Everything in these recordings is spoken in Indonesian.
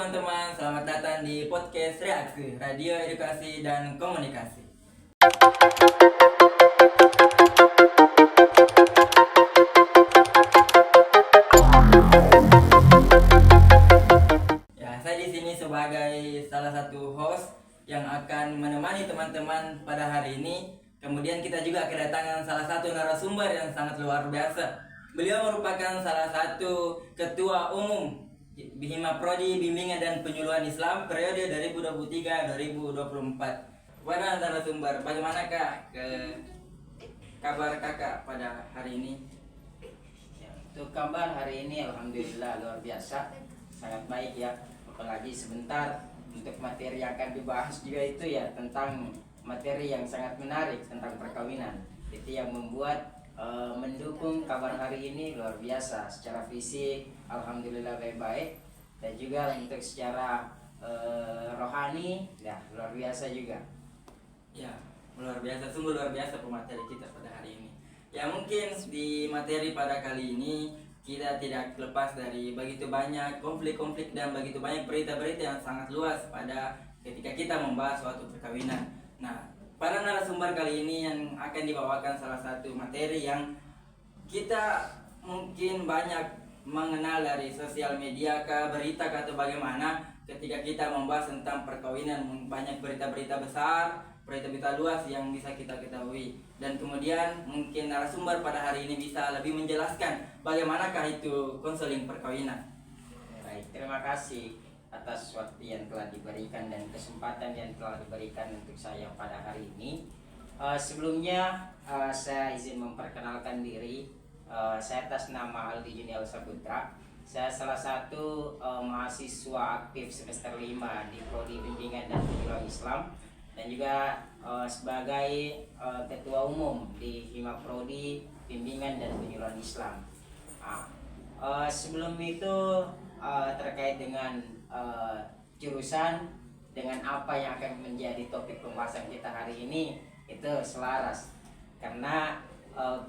teman-teman, selamat datang di podcast Reaksi, Radio Edukasi dan Komunikasi. Ya, saya di sini sebagai salah satu host yang akan menemani teman-teman pada hari ini. Kemudian kita juga kedatangan salah satu narasumber yang sangat luar biasa. Beliau merupakan salah satu ketua umum Hima Prodi Bimbingan dan Penyuluhan Islam periode 2023-2024. Pada narasumber, bagaimana kak kabar kakak pada hari ini? Ya, untuk kabar hari ini alhamdulillah luar biasa, sangat baik ya. Apalagi sebentar untuk materi yang akan dibahas juga itu ya tentang materi yang sangat menarik tentang perkawinan. Itu yang membuat mendukung kabar hari ini luar biasa. Secara fisik alhamdulillah baik-baik, dan juga untuk secara rohani ya luar biasa juga. Ya, luar biasa, sungguh luar biasa pemateri kita pada hari ini. Ya, mungkin di materi pada kali ini kita tidak lepas dari begitu banyak konflik-konflik dan begitu banyak berita-berita yang sangat luas pada ketika kita membahas suatu perkawinan. Nah, pada narasumber kali ini yang akan dibawakan salah satu materi yang kita mungkin banyak mengenal dari sosial media ke berita atau bagaimana ketika kita membahas tentang perkawinan, banyak berita-berita besar, berita-berita luas yang bisa kita ketahui. Dan kemudian mungkin narasumber pada hari ini bisa lebih menjelaskan bagaimanakah itu konseling perkawinan. Baik, terima kasih atas waktu yang telah diberikan dan kesempatan yang telah diberikan untuk saya pada hari ini. Sebelumnya saya izin memperkenalkan diri. Saya atas nama Aldi Junial Saputra. Saya salah satu mahasiswa aktif semester 5 di Prodi Bimbingan dan Penyuluhan Islam, dan juga sebagai ketua umum di Hima Prodi Bimbingan dan Penyuluhan Islam. Sebelum itu terkait dengan jurusan dengan apa yang akan menjadi topik pembahasan kita hari ini itu selaras, karena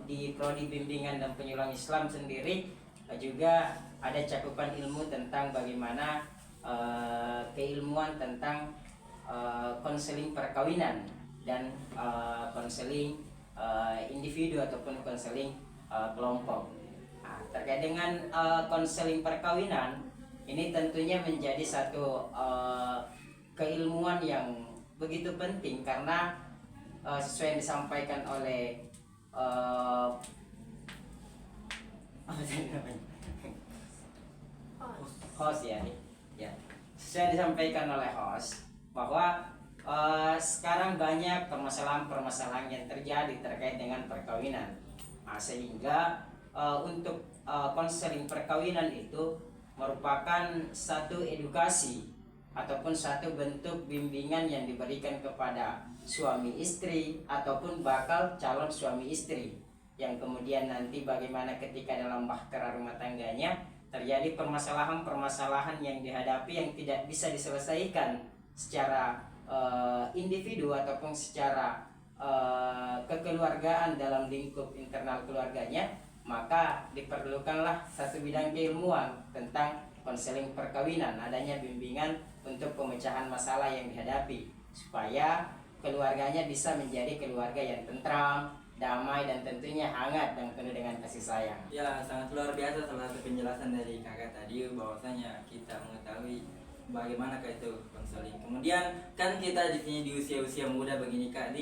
di Prodi Bimbingan dan Penyuluhan Islam sendiri juga ada cakupan ilmu tentang bagaimana keilmuan tentang konseling perkawinan dan konseling individu ataupun konseling kelompok. Terkait dengan konseling perkawinan ini tentunya menjadi satu keilmuan yang begitu penting, karena sesuai yang disampaikan oleh host ya, sesuai disampaikan oleh host bahwa sekarang banyak permasalahan-permasalahan yang terjadi terkait dengan perkawinan, sehingga untuk konseling perkawinan itu merupakan satu edukasi ataupun satu bentuk bimbingan yang diberikan kepada suami istri ataupun bakal calon suami istri, yang kemudian nanti bagaimana ketika dalam bahtera rumah tangganya terjadi permasalahan-permasalahan yang dihadapi yang tidak bisa diselesaikan secara individu ataupun secara kekeluargaan dalam lingkup internal keluarganya, maka diperlukanlah satu bidang keilmuan tentang konseling perkawinan, adanya bimbingan untuk pemecahan masalah yang dihadapi supaya keluarganya bisa menjadi keluarga yang tentram, damai, dan tentunya hangat dan penuh dengan kasih sayang. Ya, sangat luar biasa salah satu penjelasan dari kakak tadi, bahwasanya kita mengetahui bagaimana itu konseling. Kemudian kan kita di sini di usia-usia muda begini kak,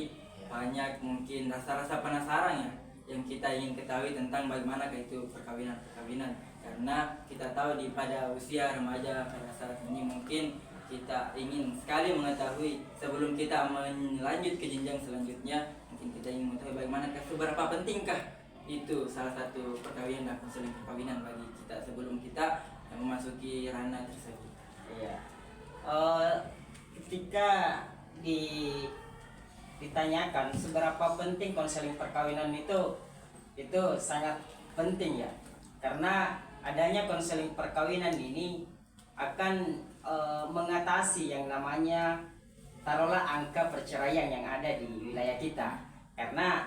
banyak mungkin rasa-rasa penasaran ya yang kita ingin ketahui tentang bagaimana itu perkawinan, karena kita tahu pada usia remaja pada saat ini mungkin kita ingin sekali mengetahui sebelum kita melanjut ke jenjang selanjutnya, mungkin kita ingin mengetahui bagaimana seberapa pentingkah itu salah satu perkawinan dan konseling perkawinan bagi kita sebelum kita memasuki ranah tersebut. Iya. Ketika ditanyakan seberapa penting konseling perkawinan itu sangat penting ya, karena adanya konseling perkawinan ini akan mengatasi yang namanya taruhlah angka perceraian yang ada di wilayah kita, karena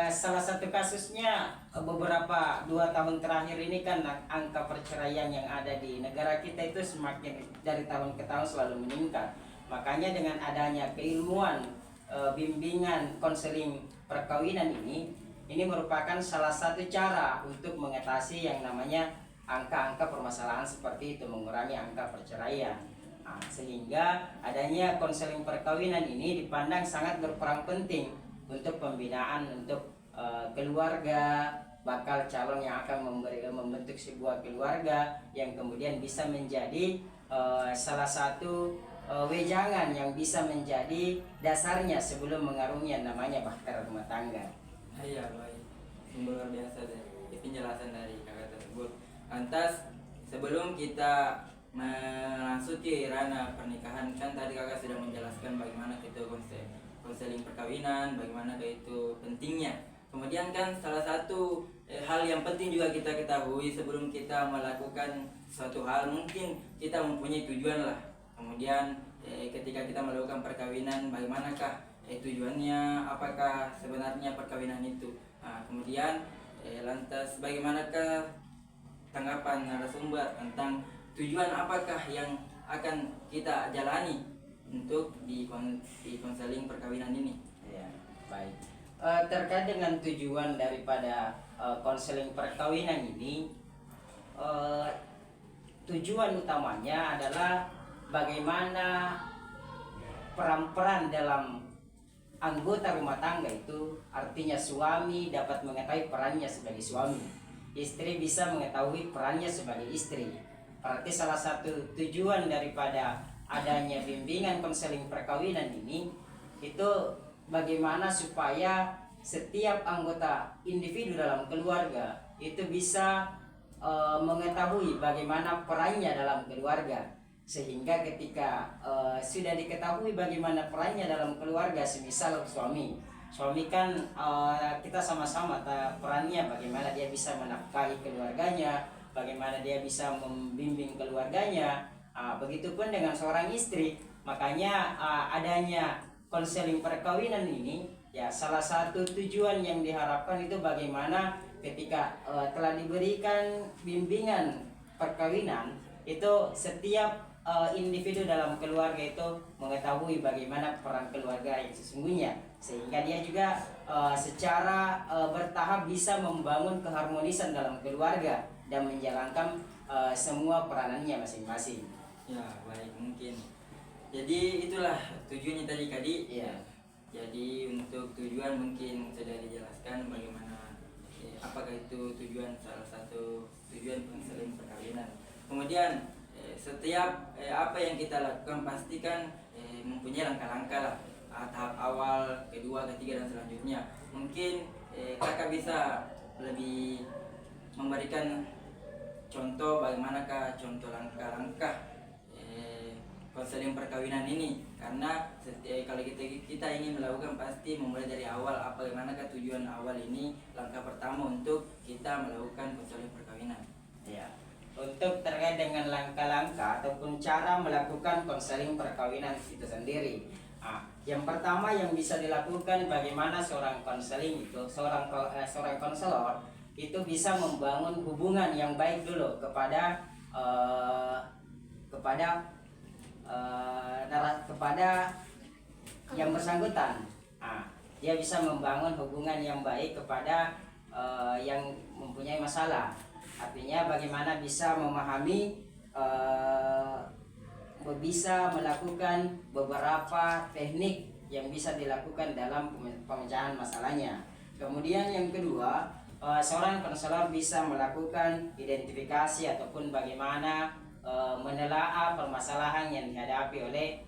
salah satu kasusnya beberapa 2 tahun terakhir ini kan angka perceraian yang ada di negara kita itu semakin dari tahun ke tahun selalu meningkat. Makanya dengan adanya keilmuan bimbingan konseling perkawinan ini merupakan salah satu cara untuk mengatasi yang namanya angka-angka permasalahan seperti itu, mengurangi angka perceraian. Sehingga adanya konseling perkawinan ini dipandang sangat berperan penting untuk pembinaan untuk keluarga, bakal calon yang akan membentuk sebuah keluarga yang kemudian bisa menjadi salah satu wejangan yang bisa menjadi dasarnya sebelum mengarungi yang namanya bahtera rumah tangga. Iya, baik. Sungguh luar biasa dari penjelasan dari kakak tersebut. Lantas sebelum kita memasuki ranah pernikahan, kan tadi kakak sudah menjelaskan bagaimana itu konseling perkawinan, bagaimana itu pentingnya. Kemudian kan salah satu hal yang penting juga kita ketahui sebelum kita melakukan suatu hal, mungkin kita mempunyai tujuan lah. Kemudian ketika kita melakukan perkawinan, bagaimanakah tujuannya, apakah sebenarnya perkawinan itu. Kemudian lantas bagaimanakah tanggapan narasumber tentang tujuan apakah yang akan kita jalani untuk di konseling perkawinan ini. Ya, baik. Terkait dengan tujuan daripada konseling perkawinan ini, tujuan utamanya adalah bagaimana peran-peran dalam anggota rumah tangga itu, artinya suami dapat mengetahui perannya sebagai suami, istri bisa mengetahui perannya sebagai istri. Berarti salah satu tujuan daripada adanya bimbingan konseling perkawinan ini itu bagaimana supaya setiap anggota individu dalam keluarga itu bisa mengetahui bagaimana perannya dalam keluarga, sehingga ketika sudah diketahui bagaimana perannya dalam keluarga, semisal suami kan kita sama-sama perannya bagaimana dia bisa menafkahi keluarganya, bagaimana dia bisa membimbing keluarganya. Begitupun dengan seorang istri. Makanya adanya konseling perkawinan ini ya salah satu tujuan yang diharapkan itu bagaimana ketika telah diberikan bimbingan perkawinan itu setiap individu dalam keluarga itu mengetahui bagaimana peran keluarga yang sesungguhnya, sehingga dia juga secara bertahap bisa membangun keharmonisan dalam keluarga dan menjalankan semua peranannya masing-masing. Ya, baik, mungkin. Jadi itulah tujuannya tadi Kadi. Iya. Jadi untuk tujuan mungkin sudah dijelaskan bagaimana apakah itu tujuan, salah satu tujuan konseling perkawinan. Kemudian setiap apa yang kita lakukan pastikan mempunyai langkah-langkah lah, tahap awal, kedua, ketiga dan selanjutnya. Mungkin kakak bisa lebih memberikan contoh bagaimanakah contoh langkah-langkah konseling perkawinan ini, karena kalau kita ingin melakukan pasti memulai dari awal, bagaimanakah tujuan awal ini, langkah pertama untuk kita melakukan konseling perkawinan. Ya, untuk terkait dengan langkah-langkah ataupun cara melakukan konseling perkawinan itu sendiri. Yang pertama yang bisa dilakukan bagaimana seorang konseling itu, seorang konselor itu bisa membangun hubungan yang baik dulu kepada yang bersangkutan. Dia bisa membangun hubungan yang baik kepada yang mempunyai masalah. Artinya bagaimana bisa memahami, bisa melakukan beberapa teknik yang bisa dilakukan dalam pemecahan masalahnya. Kemudian yang kedua, seorang konselor bisa melakukan identifikasi ataupun bagaimana menelaah permasalahan yang dihadapi oleh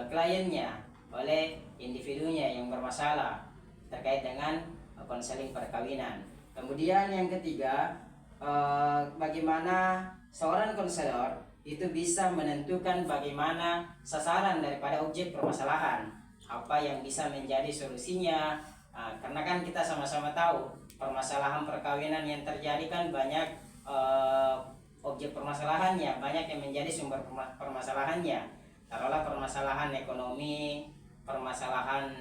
kliennya, oleh individunya yang bermasalah terkait dengan konseling perkawinan. Kemudian yang ketiga, bagaimana seorang konselor itu bisa menentukan bagaimana sasaran daripada objek permasalahan, apa yang bisa menjadi solusinya. Karena kan kita sama-sama tahu permasalahan perkawinan yang terjadi kan banyak objek permasalahannya, banyak yang menjadi sumber permasalahannya. Taruhlah permasalahan ekonomi, permasalahan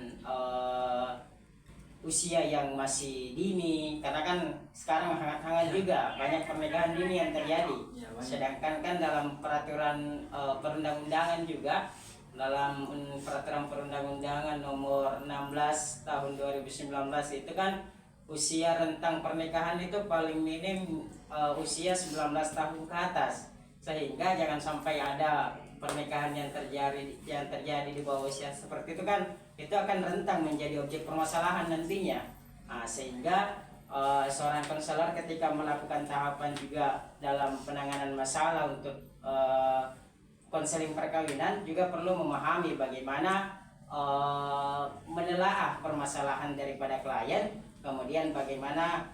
usia yang masih dini, karena kan sekarang hangat-hangat juga banyak pernikahan dini yang terjadi. Ya, banyak. Sedangkan kan dalam peraturan perundang-undangan juga, dalam peraturan perundang-undangan nomor 16 tahun 2019 itu kan usia rentang pernikahan itu paling minim usia 19 tahun ke atas, sehingga jangan sampai ada pernikahan yang terjadi di bawah usia seperti itu kan, itu akan rentan menjadi objek permasalahan nantinya. Sehingga seorang konselor ketika melakukan tahapan juga dalam penanganan masalah untuk konseling perkawinan juga perlu memahami bagaimana menelaah permasalahan daripada klien, kemudian bagaimana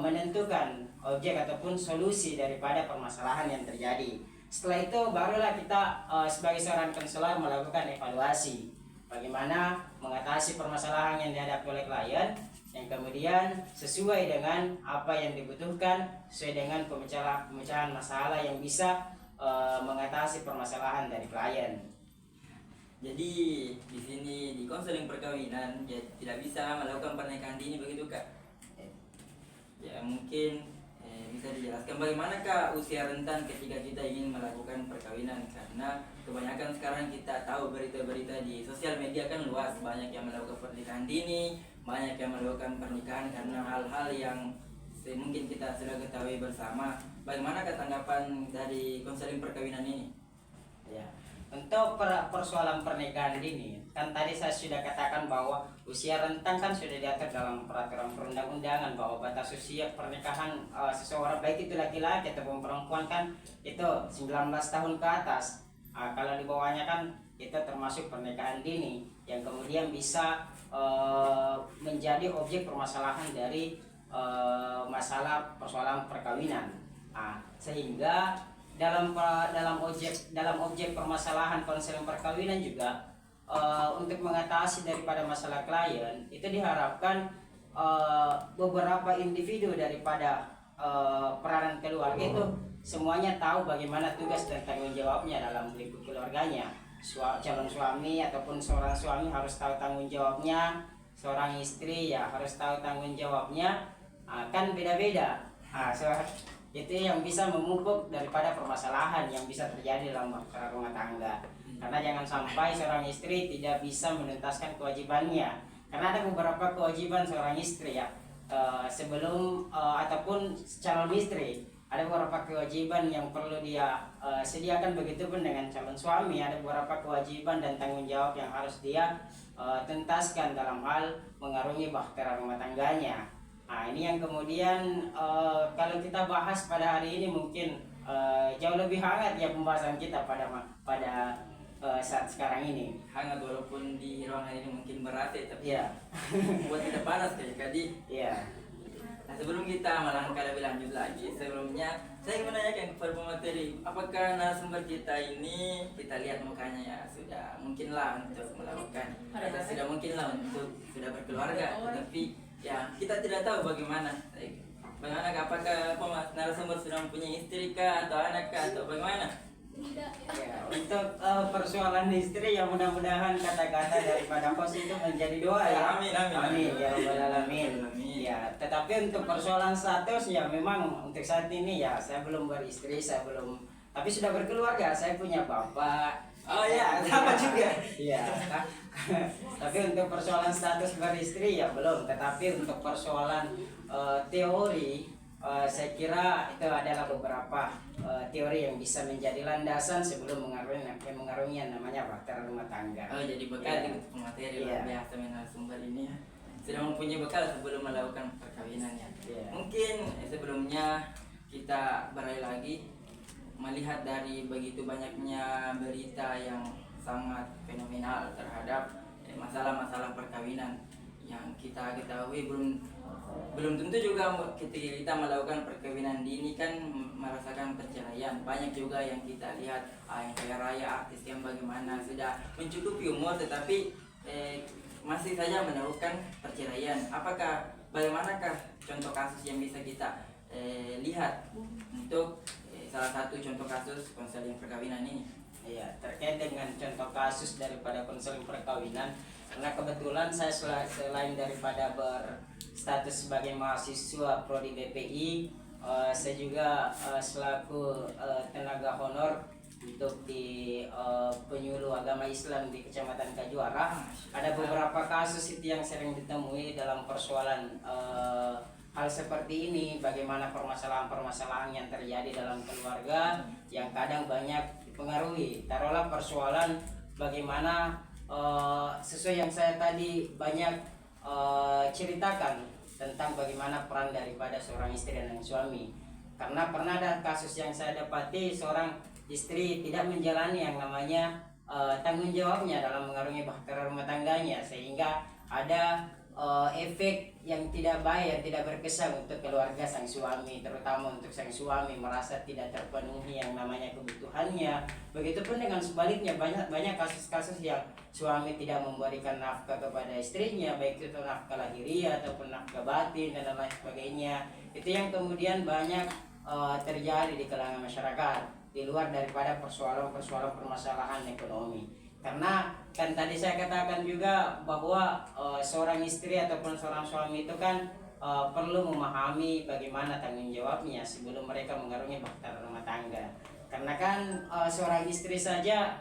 menentukan objek ataupun solusi daripada permasalahan yang terjadi. Setelah itu barulah kita sebagai seorang konselor melakukan evaluasi bagaimana mengatasi permasalahan yang dihadapi oleh klien, yang kemudian sesuai dengan apa yang dibutuhkan, sesuai dengan pemecahan masalah yang bisa mengatasi permasalahan dari klien. Jadi di sini di konseling perkawinan ya tidak bisa melakukan pernikahan dini, begitu Kak? Ya mungkin bisa dijelaskan bagaimanakah usia rentan ketika kita ingin melakukan perkawinan, karena kebanyakan sekarang kita tahu berita-berita di sosial media kan luas, banyak yang melakukan pernikahan dini, banyak yang melakukan pernikahan karena hal-hal yang mungkin kita sudah ketahui bersama. Bagaimanakah tanggapan dari konseling perkawinan ini? Ya. Untuk persoalan pernikahan dini, kan tadi saya sudah katakan bahwa usia rentang kan sudah diatur dalam peraturan perundang-undangan, bahwa batas usia pernikahan seseorang baik itu laki-laki ataupun perempuan kan itu 19 tahun ke atas. Kalau di bawahnya kan itu termasuk pernikahan dini yang kemudian bisa menjadi objek permasalahan dari masalah persoalan perkawinan. Sehingga dalam objek permasalahan konseling perkawinan juga untuk mengatasi daripada masalah klien itu diharapkan beberapa individu daripada peranan keluarga itu semuanya tahu bagaimana tugas dan tanggung jawabnya dalam lingkup keluarganya. Calon suami ataupun seorang suami harus tahu tanggung jawabnya, seorang istri ya harus tahu tanggung jawabnya. Kan beda-beda. Itu yang bisa memupuk daripada permasalahan yang bisa terjadi dalam rumah tangga. Karena jangan sampai seorang istri tidak bisa menuntaskan kewajibannya, karena ada beberapa kewajiban seorang istri ya sebelum ataupun calon istri, ada beberapa kewajiban yang perlu dia sediakan, begitu pun dengan calon suami ada beberapa kewajiban dan tanggung jawab yang harus dia tuntaskan dalam hal mengarungi bahtera rumah tangganya. Ini yang kemudian kalau kita bahas pada hari ini mungkin jauh lebih hangat ya pembahasan kita pada saat sekarang ini. Hangat walaupun di ruangan ini mungkin berat ya, tapi Ya. buat tidak panas kayak tadi. Iya. Nah, sebelum kita melangkah lebih lanjut lagi, sebelumnya saya ingin menanyakan kepada pemateri, apakah narasumber kita ini kita lihat mukanya ya sudah mungkin lah untuk melakukan, atau sudah mungkin lah untuk sudah berkeluarga, tetapi ya kita tidak tahu bagaimana apakah narasumber sudah mempunyai istri kah atau anak kah atau bagaimana. Ya, untuk persoalan istri ya mudah-mudahan kata-kata daripada host itu menjadi doa ya. Amin, Ya rabbal alamin. Ya, tetapi untuk persoalan status ya memang untuk saat ini ya saya belum beristri, tapi sudah berkeluarga, saya punya bapak. Oh ya, sama juga. Iya. Tapi untuk persoalan status beristri ya belum, tetapi untuk persoalan teori saya kira itu adalah beberapa teori yang bisa menjadi landasan sebelum mengarungi yang namanya bahtera rumah tangga. Oh, jadi bekal untuk pemateri luar biasa narasumber ini ya. Sudah mempunyai bekal sebelum melakukan perkawinan ya. Mungkin sebelumnya kita beralih lagi melihat dari begitu banyaknya berita yang sangat fenomenal terhadap masalah-masalah perkawinan yang kita ketahui belum tentu juga ketika kita melakukan perkawinan dini kan merasakan perceraian. Banyak juga yang kita lihat yang kaya raya, artis yang bagaimana sudah mencukupi umur tetapi masih saja melakukan perceraian. Bagaimanakah contoh kasus yang bisa kita lihat untuk salah satu contoh kasus konseling perkawinan ini? Iya, terkait dengan contoh kasus daripada konseling perkawinan, Karena kebetulan saya selain daripada berstatus sebagai mahasiswa prodi BPI, saya juga selaku tenaga honor untuk di penyuluh agama Islam di Kecamatan Kajuara. Ada beberapa kasus itu yang sering ditemui dalam persoalan hal seperti ini, bagaimana permasalahan-permasalahan yang terjadi dalam keluarga yang kadang banyak dipengaruhi. Taruhlah persoalan bagaimana sesuai yang saya tadi banyak ceritakan tentang bagaimana peran daripada seorang istri dan suami. Karena pernah ada kasus yang saya dapati, seorang istri tidak menjalani yang namanya tanggung jawabnya dalam mengarungi bahtera rumah tangganya, sehingga ada efek yang tidak baik, yang tidak berkesan untuk keluarga sang suami, terutama untuk sang suami merasa tidak terpenuhi yang namanya kebutuhannya. Begitupun dengan sebaliknya, banyak kasus-kasus yang suami tidak memberikan nafkah kepada istrinya, baik itu nafkah lahiriah ataupun nafkah batin dan lain sebagainya. Itu yang kemudian banyak terjadi di kalangan masyarakat, di luar daripada persoalan-persoalan permasalahan ekonomi. Karena kan tadi saya katakan juga bahwa seorang istri ataupun seorang suami itu kan perlu memahami bagaimana tanggung jawabnya sebelum mereka mengarungi bahtera rumah tangga. Karena kan seorang istri saja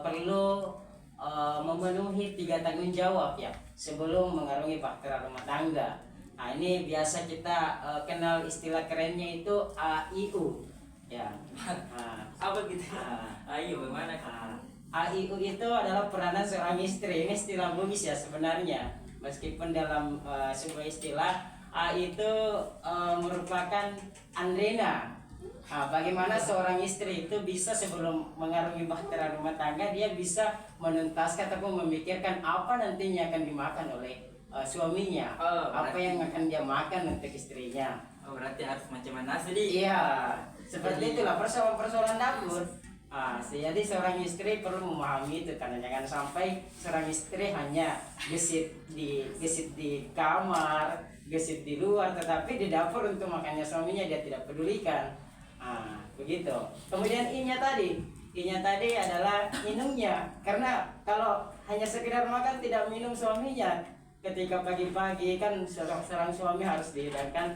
perlu memenuhi 3 tanggung jawab ya sebelum mengarungi bahtera rumah tangga. Nah, ini biasa kita kenal istilah kerennya itu AIU ya. Apa gitu? Ayo bagaimana? AIU itu adalah peranan seorang istri. Ini istilah bugis ya sebenarnya. Meskipun dalam sebuah istilah, A itu merupakan andrena. Bagaimana seorang istri itu bisa sebelum mengarungi bahtera rumah tangga, dia bisa menuntaskan ataupun memikirkan apa nantinya akan dimakan oleh suaminya, apa yang akan dia makan untuk istrinya. Berarti harus macam mana sih? Iya, seperti itulah persoalan-persoalan dapur. Jadi seorang istri perlu memahami itu, karena jangan sampai seorang istri hanya gesit di kamar, gesit di luar, tetapi di dapur untuk makannya suaminya dia tidak pedulikan. Begitu. Kemudian I-nya tadi adalah minumnya, karena kalau hanya sekedar makan tidak minum suaminya, ketika pagi-pagi kan seorang suami harus dihidangkan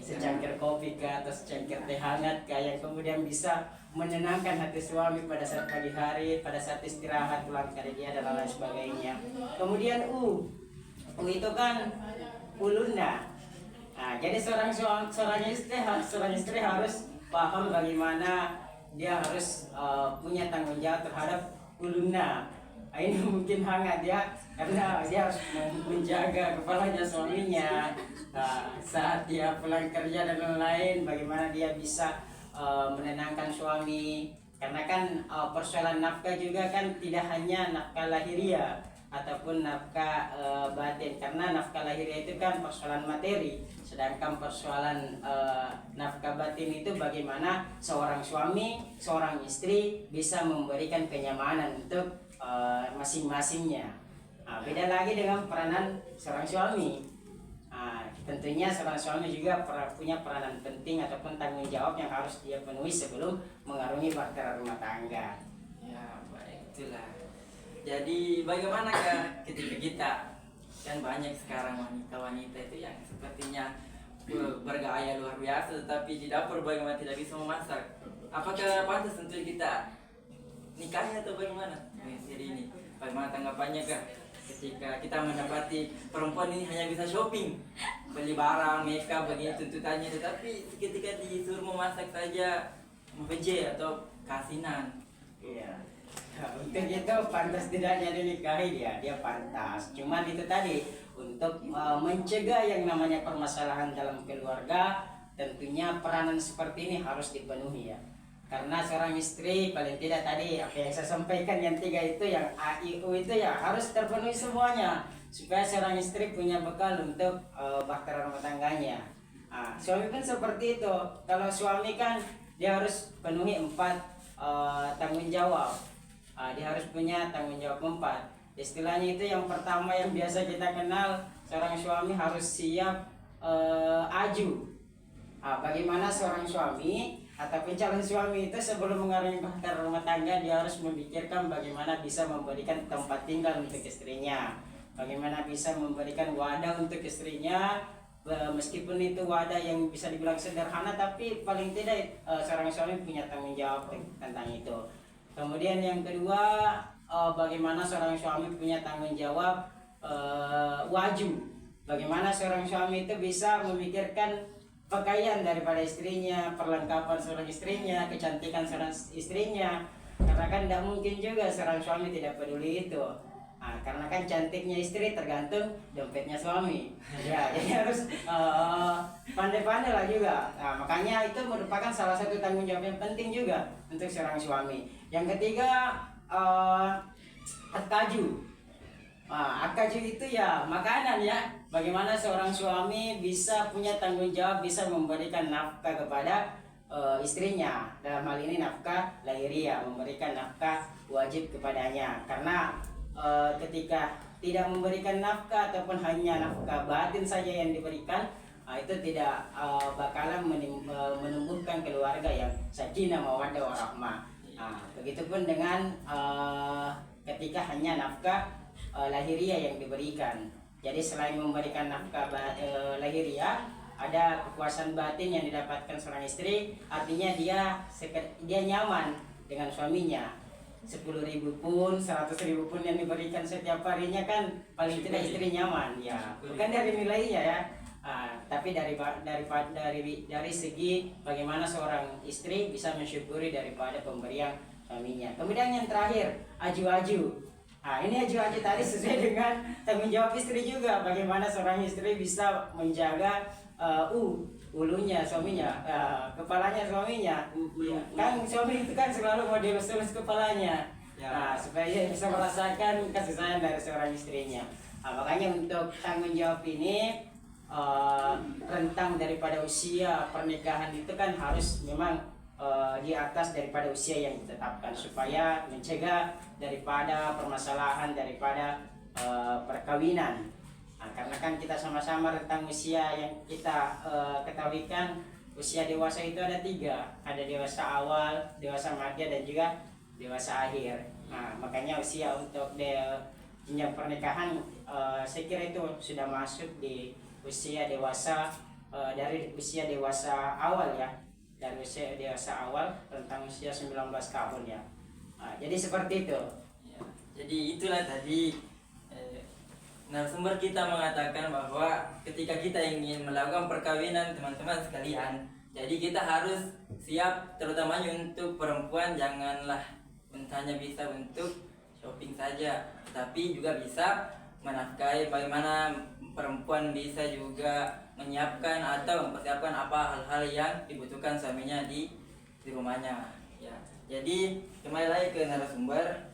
secangkir kopi atau secangkir teh hangat yang kemudian bisa menenangkan hati suami pada saat pagi hari, pada saat istirahat pulang kerja dan lain sebagainya. Kemudian U itu kan uluna. Jadi seorang istri harus paham bagaimana dia harus punya tanggung jawab terhadap uluna. Ini mungkin hangat ya, karena dia harus menjaga kepalanya suaminya saat dia pulang kerja dan lain-lain. Bagaimana dia bisa menenangkan suami, karena kan persoalan nafkah juga kan tidak hanya nafkah lahiriah ataupun nafkah batin, karena nafkah lahiriah itu kan persoalan materi, sedangkan persoalan nafkah batin itu bagaimana seorang suami, seorang istri bisa memberikan kenyamanan untuk masing-masingnya. Beda lagi dengan peranan seorang suami. Tentunya seorang suami juga punya peranan penting ataupun tanggung jawab yang harus dia penuhi sebelum mengarungi bahtera rumah tangga. Ya, baik, itulah. Jadi bagaimana ketika kita kan banyak sekarang wanita-wanita itu yang sepertinya bergaya luar biasa, tetapi di dapur bagaimana tidak bisa memasak. Apakah pantas untuk kita nikahnya atau bagaimana? Jadi ini bagaimana tanggapannya ketika kita mendapati perempuan ini hanya bisa shopping, beli barang, makeup, begini tuntutannya, tetapi ketika disuruh memasak saja membeje atau kasinan. Iya. Untuk itu pantas tidaknya dinikahi dia pantas. Cuman itu tadi untuk mencegah yang namanya permasalahan dalam keluarga, tentunya peranan seperti ini harus dipenuhi ya. Karena seorang istri paling tidak tadi apa yang saya sampaikan yang 3 itu, yang AIU itu ya harus terpenuhi semuanya supaya seorang istri punya bekal untuk bahtera rumah tangganya. Suami pun seperti itu. Kalau suami kan dia harus penuhi 4 tanggung jawab. Dia harus punya tanggung jawab 4. Istilahnya itu yang pertama yang biasa kita kenal, seorang suami harus siap aju. Bagaimana seorang suami ataupun calon suami itu sebelum mengarungi bahtera rumah tangga, dia harus memikirkan bagaimana bisa memberikan tempat tinggal untuk istrinya, bagaimana bisa memberikan wadah untuk istrinya, meskipun itu wadah yang bisa dibilang sederhana, tapi paling tidak seorang suami punya tanggung jawab tentang itu. Kemudian yang kedua, bagaimana seorang suami punya tanggung jawab wajib, bagaimana seorang suami itu bisa memikirkan pakaian daripada istrinya, perlengkapan seorang istrinya, kecantikan seorang istrinya, karena kan tidak mungkin juga seorang suami tidak peduli itu. Nah, karena kan cantiknya istri tergantung dompetnya suami. Ya, jadi harus pandai-pandai lah juga. Nah, makanya itu merupakan salah satu tanggung jawab yang penting juga untuk seorang suami. Yang ketiga, akaju. Akaju itu ya makanan ya. Bagaimana seorang suami bisa punya tanggung jawab, bisa memberikan nafkah kepada istrinya. Dalam hal ini nafkah lahiriah, memberikan nafkah wajib kepadanya. Karena ketika tidak memberikan nafkah ataupun hanya nafkah batin saja yang diberikan, itu tidak bakalan menumbuhkan keluarga yang sakinah mawaddah warahmah. Begitupun dengan ketika hanya nafkah lahiriah yang diberikan. Jadi selain memberikan nafkah lahiriah, ada kepuasan batin yang didapatkan seorang istri, artinya dia nyaman dengan suaminya. 10.000 pun, 100.000 pun yang diberikan setiap harinya kan paling tidak istri nyaman ya. Bukan dari nilainya ya, tapi dari segi bagaimana seorang istri bisa mensyukuri daripada pemberian suaminya. Kemudian yang terakhir, aju-aju. Ini aju-aju tadi sesuai dengan tanggung jawab istri juga. Bagaimana seorang istri bisa menjaga ulunya suaminya, kepalanya suaminya. Kan suami itu kan selalu mau dilus-lus kepalanya, supaya dia bisa merasakan kasih sayang dari seorang istrinya. Makanya untuk tanggung jawab ini rentang daripada usia pernikahan itu kan harus memang di atas daripada usia yang ditetapkan, supaya mencegah daripada permasalahan daripada perkawinan. Karena kan kita sama-sama rentang usia yang kita ketahui kan, usia dewasa itu ada 3, ada dewasa awal, dewasa madya, dan juga dewasa akhir. Makanya usia untuk jenjang pernikahan saya kira itu sudah masuk di usia dewasa, dari usia dewasa awal ya, dari usia dewasa awal tentang usia 19 tahun ya. Jadi seperti itu ya, jadi itulah tadi narasumber kita mengatakan bahwa ketika kita ingin melakukan perkawinan teman-teman sekalian, jadi kita harus siap, terutamanya untuk perempuan, janganlah hanya bisa untuk shopping saja, tapi juga bisa menafkahi. Bagaimana perempuan bisa juga menyiapkan atau mempersiapkan apa hal-hal yang dibutuhkan suaminya di rumahnya ya. Jadi kembali lagi ke narasumber.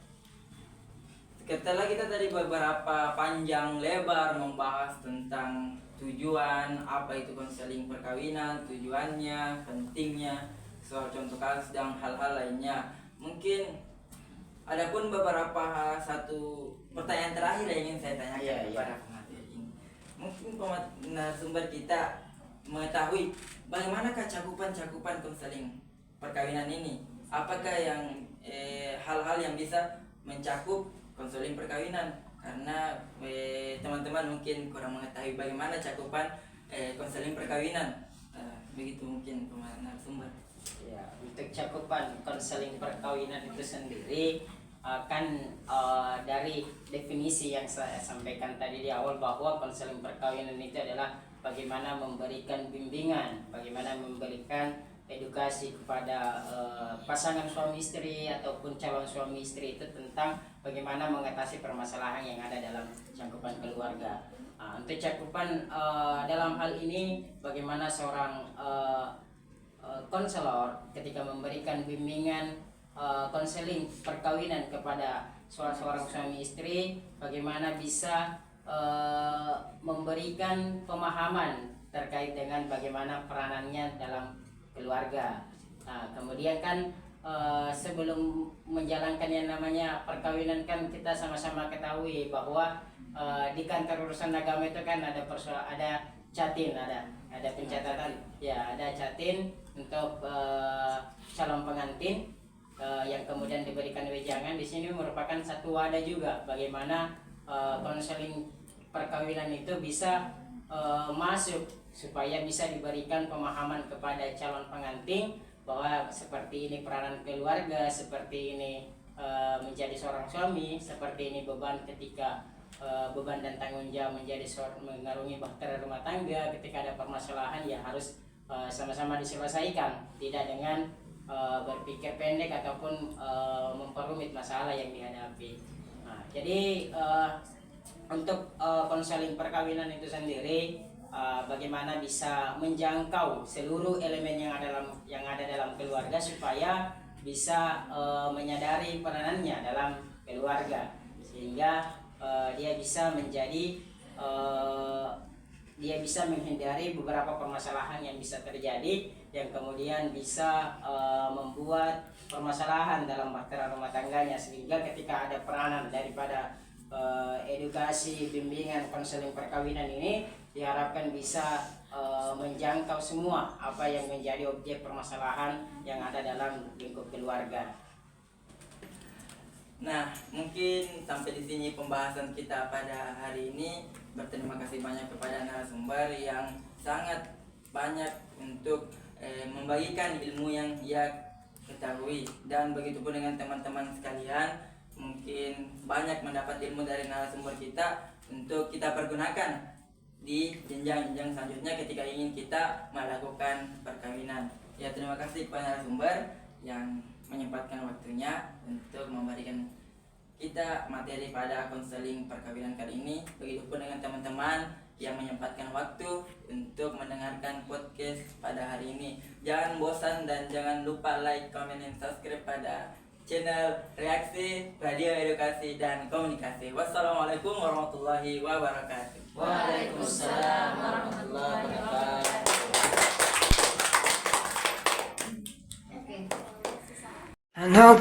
Setelah kita tadi beberapa panjang lebar membahas tentang tujuan, apa itu konseling perkawinan, tujuannya, pentingnya, soal contoh kasus dan hal-hal lainnya. Mungkin ada pun beberapa satu pertanyaan terakhir yang ingin saya tanyakan kepada pemateri ini. Mungkin narasumber kita mengetahui bagaimanakah cakupan konseling perkawinan ini? Apakah yang hal-hal yang bisa mencakup konseling perkawinan, karena teman-teman mungkin kurang mengetahui bagaimana cakupan konseling perkawinan. Begitu mungkin narasumber. Ya, untuk cakupan konseling perkawinan itu sendiri kan dari definisi yang saya sampaikan tadi di awal, bahwa konseling perkawinan itu adalah bagaimana memberikan bimbingan, bagaimana memberikan edukasi kepada pasangan suami istri ataupun calon suami istri itu tentang bagaimana mengatasi permasalahan yang ada dalam cakupan keluarga. Untuk cakupan dalam hal ini, bagaimana seorang konselor ketika memberikan bimbingan konseling perkawinan kepada seorang suami istri, bagaimana bisa memberikan pemahaman terkait dengan bagaimana peranannya dalam keluarga. Kemudian kan sebelum menjalankan yang namanya perkawinan kan kita sama-sama ketahui bahwa di kantor urusan agama itu kan ada catin, ada pencatatan ya, ada catin. untuk calon pengantin yang kemudian diberikan wejangan. Di sini merupakan satu wadah juga bagaimana konseling perkawinan itu bisa masuk supaya bisa diberikan pemahaman kepada calon pengantin bahwa seperti ini peranan keluarga, seperti ini menjadi seorang suami, seperti ini beban ketika beban dan tanggung jawab menjadi mengarungi bahtera rumah tangga. Ketika ada permasalahan ya harus sama-sama diselesaikan, tidak dengan berpikir pendek ataupun memperumit masalah yang dihadapi. Nah, jadi untuk konseling perkawinan itu sendiri bagaimana bisa menjangkau seluruh elemen yang ada dalam keluarga supaya bisa menyadari peranannya dalam keluarga, sehingga dia bisa menghindari beberapa permasalahan yang bisa terjadi yang kemudian bisa membuat permasalahan dalam bahtera rumah tangganya, sehingga ketika ada peranan daripada edukasi, bimbingan, konseling perkawinan ini diharapkan bisa menjangkau semua apa yang menjadi objek permasalahan yang ada dalam lingkup keluarga. Nah, mungkin sampai di sini pembahasan kita pada hari ini. Berterima kasih banyak kepada narasumber yang sangat banyak untuk membagikan ilmu yang ia ketahui, dan begitu pun dengan teman-teman sekalian, mungkin banyak mendapat ilmu dari narasumber kita untuk kita pergunakan di jenjang-jenjang selanjutnya ketika ingin kita melakukan perkawinan. Ya, terima kasih kepada narasumber yang menyempatkan waktunya untuk memberikan kita materi pada konseling perkawinan kali ini. Begitupun dengan teman-teman yang menyempatkan waktu untuk mendengarkan podcast pada hari ini. Jangan bosan dan jangan lupa like, comment, dan subscribe pada channel Reaksi Radio Edukasi dan Komunikasi. Wassalamualaikum warahmatullahi wabarakatuh. Waalaikumsalam warahmatullahi wabarakatuh. I know